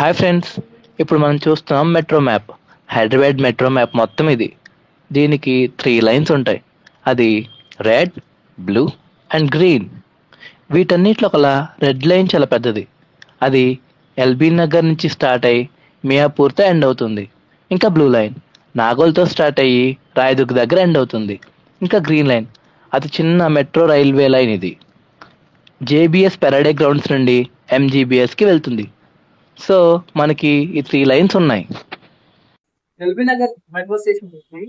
Hi friends, ఇప్పుడు మనం చూస్తున్నాం metro map. Hyderabad metro map మొత్తం ఇది. దీనికి 3 లైన్స్ ఉంటాయి. అది రెడ్, బ్లూ అండ్ గ్రీన్. వీటన్నిటిలో కల్లా రెడ్ లైన్ చాలా పెద్దది. అది ఎల్బీ నగర్ నుంచి స్టార్ట్ అయ్యి మియాపూర్తో ఎండ్ అవుతుంది. ఇంకా బ్లూ లైన్ నాగోల్తో స్టార్ట్ అయ్యి రాయదుర్గ్ దగ్గర ఎండ్ అవుతుంది. ఇంకా గ్రీన్ లైన్ అతి చిన్న మెట్రో రైల్వే లైన్ ఇది. జేబీఎస్ పెరడే గ్రౌండ్స్ నుండి ఎంజీబీఎస్కి వెళ్తుంది. సో మనకి ఈ 3 లైన్స్ ఉన్నాయి. ఎల్బీ నగర్ మెట్రో స్టేషన్ నుంచి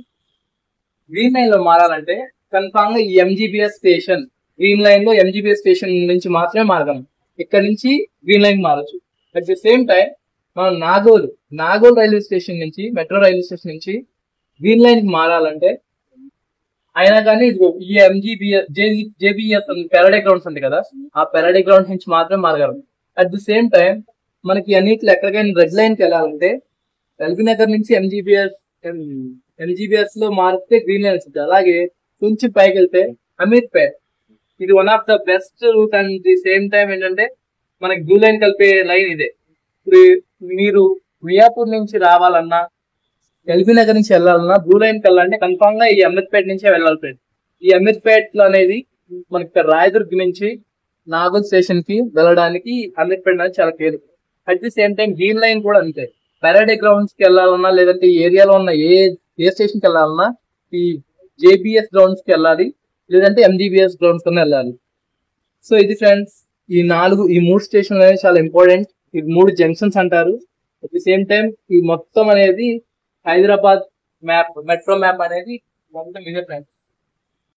గ్రీన్ లైన్ లో మారాలంటే కన్ఫామ్ గా ఈ ఎంజీబీఎస్ స్టేషన్ గ్రీన్ లైన్ లో ఎంజీబీఎస్ స్టేషన్ నుంచి మాత్రమే మారగలం. ఇక్కడ నుంచి గ్రీన్ లైన్ మారచ్చు. అట్ ది సేమ్ టైం మనం నాగోల్ రైల్వే స్టేషన్ నుంచి మెట్రో రైల్వే స్టేషన్ నుంచి గ్రీన్ లైన్ కి మారాలంటే అయినా కానీ ఈ ఎంజీబీఎస్ జేబీఎస్ పెరడే గ్రౌండ్స్ ఉంది కదా, ఆ పెరడే గ్రౌండ్స్ నుంచి మాత్రమే మారగలం. అట్ ది సేమ్ టైం మనకి అన్నిట్లో ఎక్కడికైనా రెడ్ లైన్ కి వెళ్ళాలంటే ఎల్బీ నగర్ నుంచి ఎంజీబీఎస్ లో మారితే గ్రీన్ లైన్ వస్తుంది. అలాగే కొంచెం పైకి వెళ్తే అమీర్పేట్, ఇది one of the best route. And the same time ఏంటంటే మనకి బ్లూ లైన్ కలిపే లైన్ ఇదే. ఇప్పుడు మీరు మియాపూర్ నుంచి రావాలన్నా ఎల్బీ నగర్ నుంచి వెళ్ళాలన్నా బ్లూ లైన్ కి వెళ్ళాలంటే కన్ఫామ్ గా ఈ అమీర్పేట్ నుంచే వెళ్ళాలి ఫ్రెండ్. ఈ అమీర్పేట్ లో అనేది మనకి రాయదుర్గ్ నుంచి నాగోల్ స్టేషన్ కి వెళ్ళడానికి అమీర్పేట్ అనేది చాలా care. At the same time green line కూడా అంతే. పెరడే గ్రౌండ్స్ కి వెళ్ళాలన్నా లేదంటే ఈ ఏరియాలో ఉన్న ఏ స్టేషన్ కి వెళ్ళాలన్నా ఈ జేబీఎస్ గ్రౌండ్స్ కి వెళ్ళాలి, లేదంటే ఎంజీబీఎస్ గ్రౌండ్స్ కన్నా వెళ్ళాలి. సో ఇది ఫ్రెండ్స్, ఈ మూడు స్టేషన్లు అనేవి చాలా ఇంపార్టెంట్. ఈ 3 జంక్షన్స్ అంటారు. అట్ ది సేమ్ టైం ఈ మొత్తం అనేది హైదరాబాద్ మెట్రో మ్యాప్ అనేది మొత్తం ఇదే ఫ్రెండ్స్.